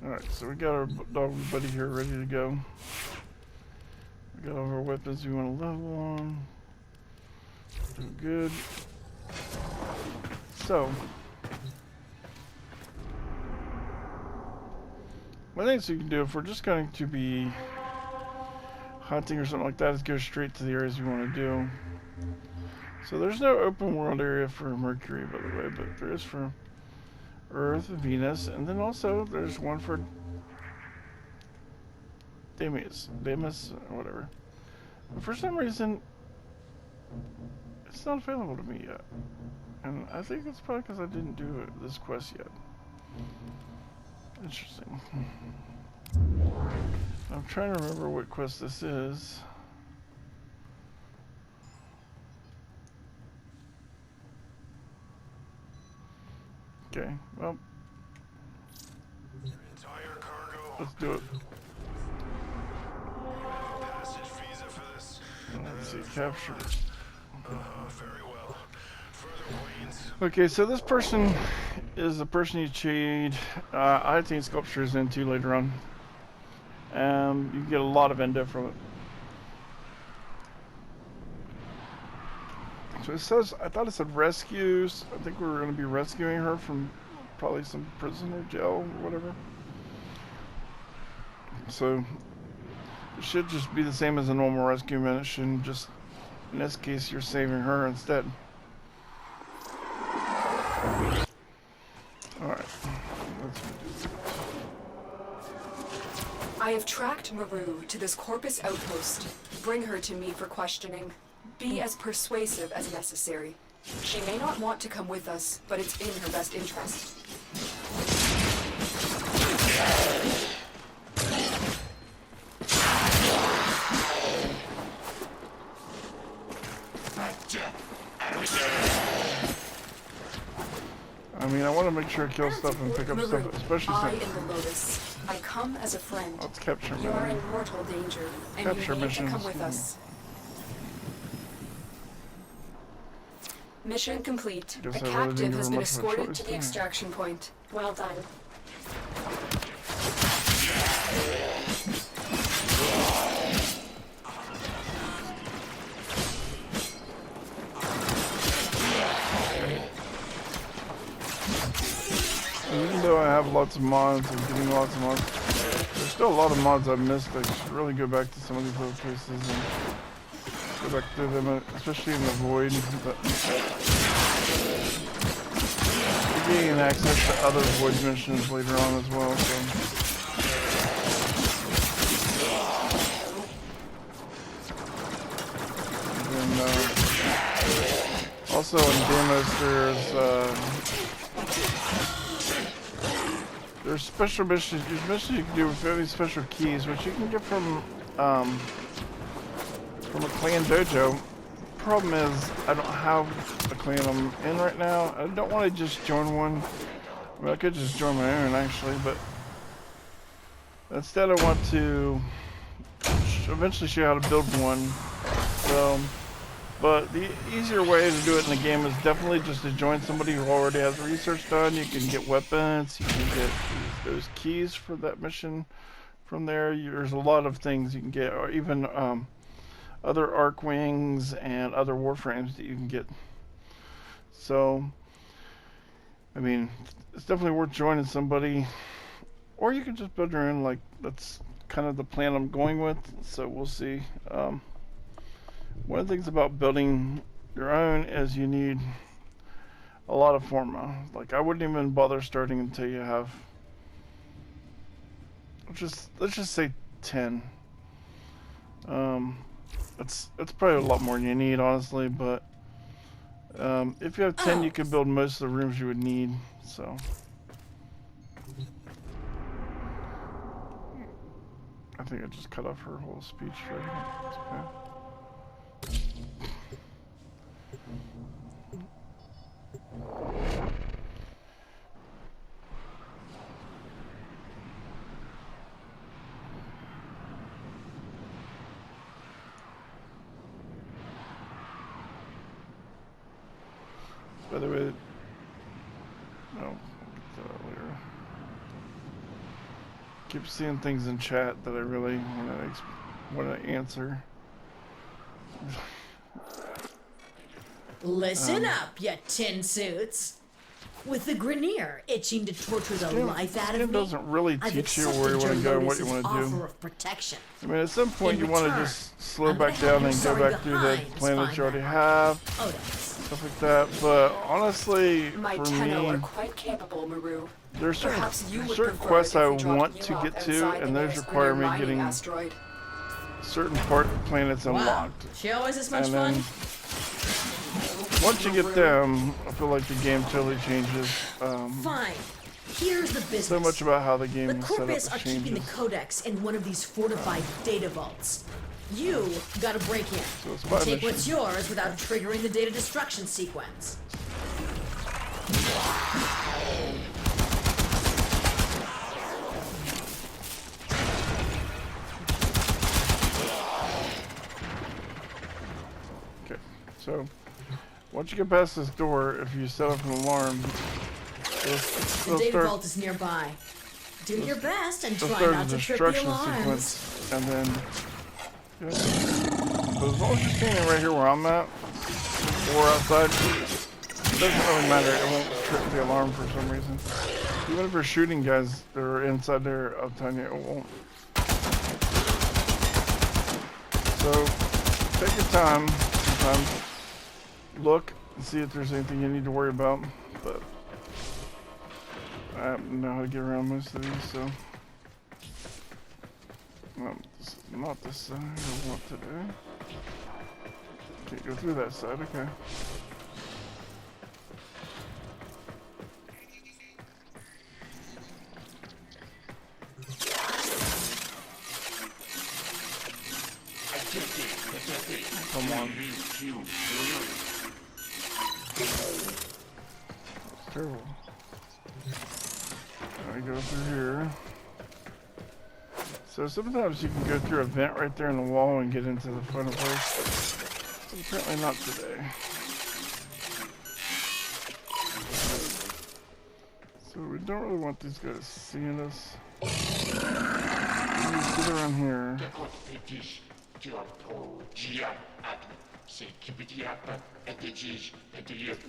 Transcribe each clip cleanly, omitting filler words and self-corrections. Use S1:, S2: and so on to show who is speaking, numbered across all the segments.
S1: Alright, so we got our dog buddy here ready to go. We got all our weapons we want to level on. Doing good. So, one thing you can do if we're just going to be hunting or something like that is go straight to the areas you want to do. So there's no open world area for Mercury, by the way, but there is for Earth, Venus, and then also there's one for Deimos, or whatever. But for some reason, it's not available to me yet. And I think it's probably because I didn't do this quest yet. Interesting. I'm trying to remember what quest this is. Okay, well,
S2: Entire cargo.
S1: let's do it.
S2: Passage visa for this.
S1: Let's see, capture.
S2: Very well. Further planes.
S1: Okay, so this person is the person you trade I-18 sculptures into later on. You can get a lot of endo from it. So it says, I thought it said rescues. I think we were going to be rescuing her from probably some prison or jail or whatever. So it should just be the same as a normal rescue mission, just in this case you're saving her instead. Alright, let's do that.
S3: I have tracked Maru to this Corpus outpost. Bring her to me for questioning. Be as persuasive as necessary. She may not want to come with us, but it's in her best interest.
S1: I mean, I want to make sure I kill stuff and pick up
S3: Maru,
S1: stuff, especially
S3: I
S1: since...
S3: am the Lotus. I come as a friend.
S1: Let's capture
S3: You are
S1: mission.
S3: in mortal danger, and
S1: Capture
S3: you need to come
S1: missions.
S3: with us. Mission complete.
S1: Guess
S3: The
S1: I really
S3: captive
S1: didn't
S3: has
S1: give
S3: been
S1: her much of a
S3: escorted
S1: choice
S3: to the
S1: there.
S3: extraction point. Well done.
S1: Even though I have lots of mods and getting lots of mods, there's still a lot of mods I've missed. I should really go back to some of these other places and go back through them, especially in the void. But we're getting access to other void missions later on as well. So. And then, also in Deimos, there's special missions. There's missions you can do with very special keys, which you can get from a clan dojo. Problem is, I don't have a clan I'm in right now. I don't want to just join one. I mean, I could just join my own actually, but instead I want to eventually show you how to build one. So, but the easier way to do it in the game is definitely just to join somebody who already has research done. You can get weapons, you can get those keys for that mission from there. There's a lot of things you can get, or even other arc wings and other warframes that you can get. So, I mean, it's definitely worth joining somebody, or you can just build your own. Like, that's kind of the plan I'm going with. So we'll see. One of the things about building your own is you need a lot of forma. Like, I wouldn't even bother starting until you have, let's just say 10. It's probably a lot more than you need, honestly, but if you have 10, you can build most of the rooms you would need. So I think I just cut off her whole speech right here. It's okay. By the way, no, I'll get that later. Keep seeing things in chat that I really want to answer.
S4: Listen up, you tin suits. With the Grenier itching to torture the life out of
S1: It
S4: me,
S1: doesn't really
S4: I've
S1: teach you where you want to go and what you
S4: Lotus's
S1: want to do.
S4: offer of protection.
S1: I mean, at some point
S4: In
S1: you want to
S4: return,
S1: just slow
S4: I'm gonna
S1: back
S4: help
S1: down
S4: your
S1: and go
S4: sorry
S1: back through the
S4: behinds
S1: planets
S4: find
S1: you already
S4: that
S1: have,
S4: Codex.
S1: stuff like that. But honestly,
S3: My
S1: for
S3: Tenno are
S1: me,
S3: quite capable, Maru.
S1: there's
S3: Perhaps you would
S1: certain
S3: prefer
S1: quests
S3: if
S1: I
S3: we dropped
S1: want
S3: you
S1: to
S3: off
S1: get to,
S3: outside the
S1: and those
S3: nearest
S1: require
S3: Grenier
S1: me
S3: mining
S1: getting
S3: asteroid.
S1: certain planets
S4: Wow,
S1: unlocked.
S4: she always this much
S1: And
S4: fun?
S1: then once you get them, I feel like the game totally changes.
S4: Fine. Here's the business.
S1: So much about how the game
S4: The
S1: is set up
S4: Corpus are keeping the
S1: changes.
S4: Codex in one of these fortified data vaults. You gotta break in.
S1: So it's my
S4: Take
S1: mission.
S4: what's yours without triggering the data destruction sequence.
S1: Okay, so once you get past this door, if you set up an alarm,
S4: The
S1: it'll
S4: data
S1: start,
S4: vault is nearby. Do your best and
S1: it'll
S4: try
S1: start a
S4: not to trip the
S1: destruction
S4: alarms.
S1: sequence, and then. Yeah. But as long as you're standing right here where I'm at, or outside, it doesn't really matter. It won't trip the alarm for some reason. Even if you're shooting guys that are inside there, I'm telling you, it won't. So take your time. Sometimes look and see if there's anything you need to worry about. But I don't know how to get around most of these, so. This is not the side I want to do. Can't go through that side, okay. Come on. It's terrible. I go through here. So sometimes you can go through a vent right there in the wall and get into the final place. But apparently not today. So we don't really want these guys seeing us. Let's get around here.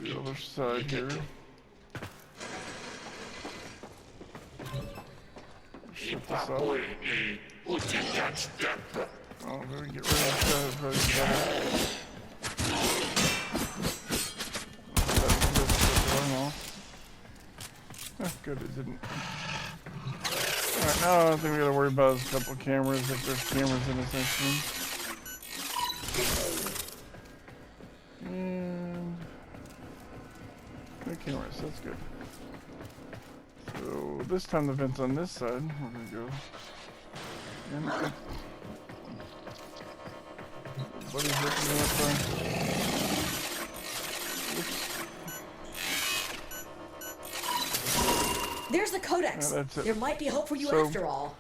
S1: The other side here. Shut this off. Oh, maybe get rid of that. Probably better. That's good, it didn't. Alright, now the only thing we gotta worry about is a couple of cameras, if there's cameras in this thing. And no cameras, that's good. So this time the vent's on this side. We're gonna go. And buddy's looking that side.
S4: There's the Codex.
S1: Yeah, that's it.
S4: There might be hope for you
S1: So-
S4: after all.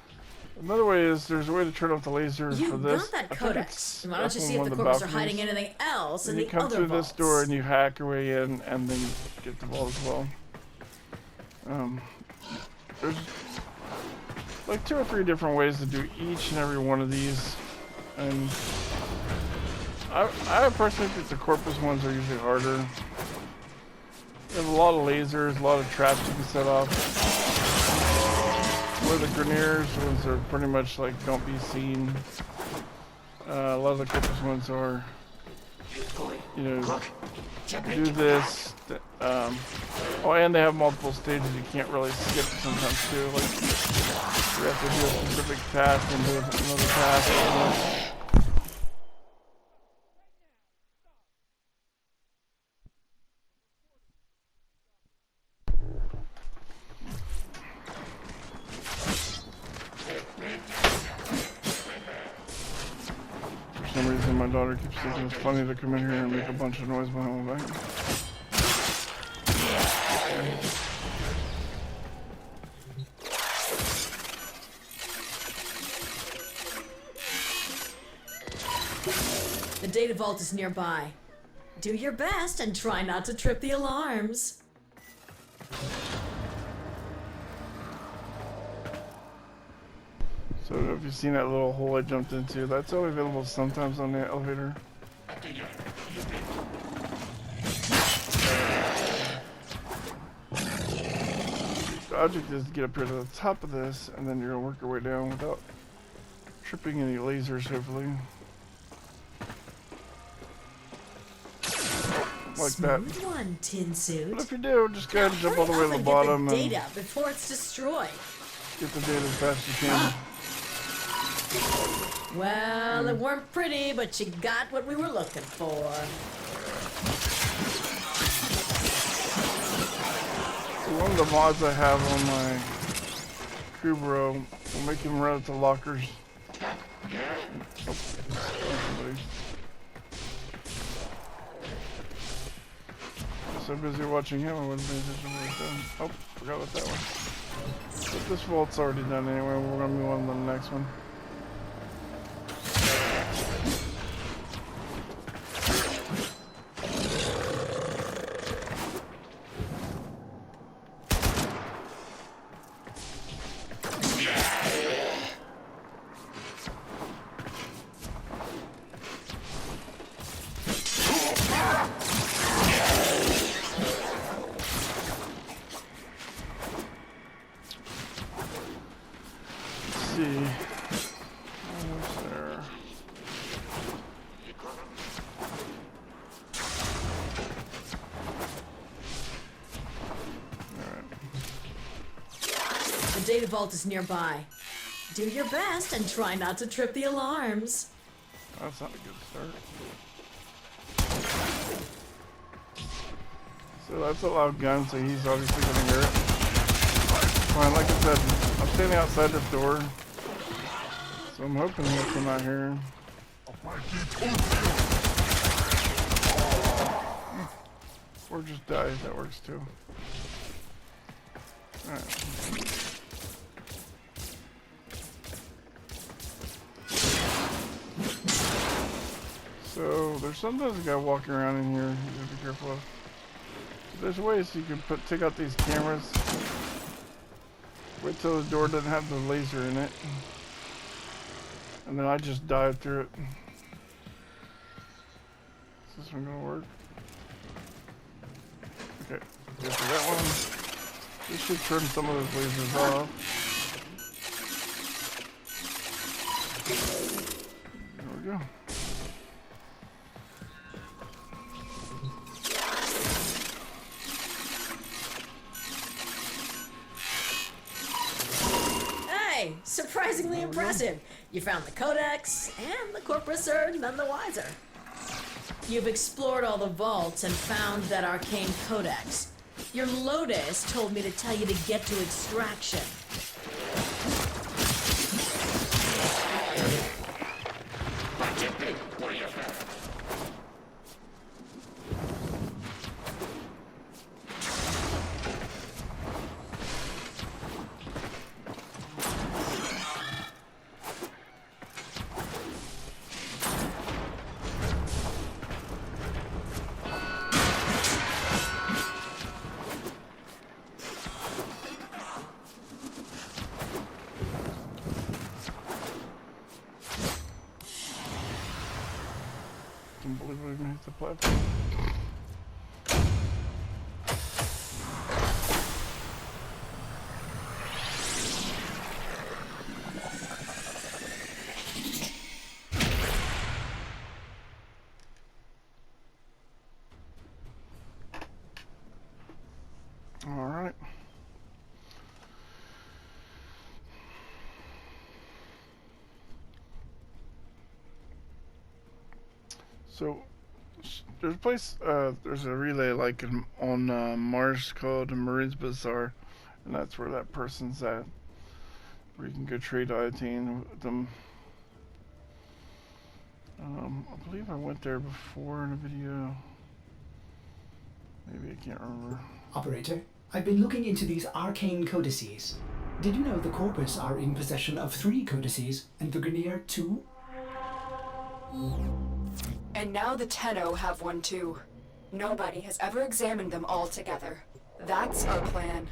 S1: Another way is there's a way to turn off the laser
S4: You
S1: for this.
S4: got that
S1: I think
S4: Codex.
S1: it's
S4: Why don't you
S1: up
S4: see
S1: on
S4: if
S1: one
S4: the
S1: of
S4: Corpus are
S1: balconies.
S4: hiding anything else in
S1: And you
S4: the
S1: come
S4: other
S1: through
S4: vaults?
S1: this door and you hack your way in and then get the vault as well. There's like 2 or 3 different ways to do each and every one of these. And I personally think the Corpus ones are usually harder. There's a lot of lasers, a lot of traps you can set off. Where the Greniers ones are pretty much like don't be seen. A lot of the Corpus ones are, you know, do this. Oh, and they have multiple stages you can't really skip sometimes too. Like you have to do a specific task and do another task. For some reason, my daughter keeps thinking it's funny to come in here and make a bunch of noise behind my back.
S4: The data vault is nearby. Do your best and try not to trip the alarms.
S1: So if you've seen that little hole I jumped into, that's only available sometimes on the elevator. The object is to get up here to the top of this, and then you're gonna work your way down without tripping any lasers, hopefully. Like that.
S4: Smooth one, tin suit.
S1: But if you do, just go ahead and jump all the way to the
S4: Get
S1: bottom
S4: the
S1: and
S4: data before it's destroyed.
S1: get the data as fast as you can.
S4: Well, it weren't pretty, but you got what we were looking for.
S1: So one of the mods I have on my crew bro will make him run up to lockers. Oh, somebody. So busy watching him, I wasn't paying attention to what he was doing. Oh, forgot about that one. But this vault's already done anyway. We're gonna move on to the next one. See. Almost there. Alright.
S4: The data vault is nearby. Do your best and try not to trip the alarms.
S1: That's not a good start. So that's a loud gun, so he's obviously gonna hear it. Fine, like I said, I'm standing outside this door. So I'm hoping he'll come out here. Or just die, that works too. Alright. So there's sometimes a guy walking around in here you have to be careful of. So there's ways you can take out these cameras. Wait till the door doesn't have the laser in it. And then I just dive through it. Is this one gonna work? Okay, go for that one. This should turn some of those lasers off. There we go.
S4: Hey, surprisingly impressive. You found the codex, and the corpus are none the wiser. You've explored all the vaults and found that arcane codex. Your Lotus told me to tell you to get to extraction.
S1: I can't believe we even hit the platform. All right. So there's a place, there's a relay like on Mars called Marine's Bazaar, and that's where that person's at, where you can go trade iodine with them. I believe I went there before in a video. Maybe I can't remember.
S5: Operator, I've been looking into these arcane codices. Did you know the Corpus are in possession of 3 codices and the Grineer 2?
S3: And now the Tenno have one too. Nobody has ever examined them all together. That's our plan.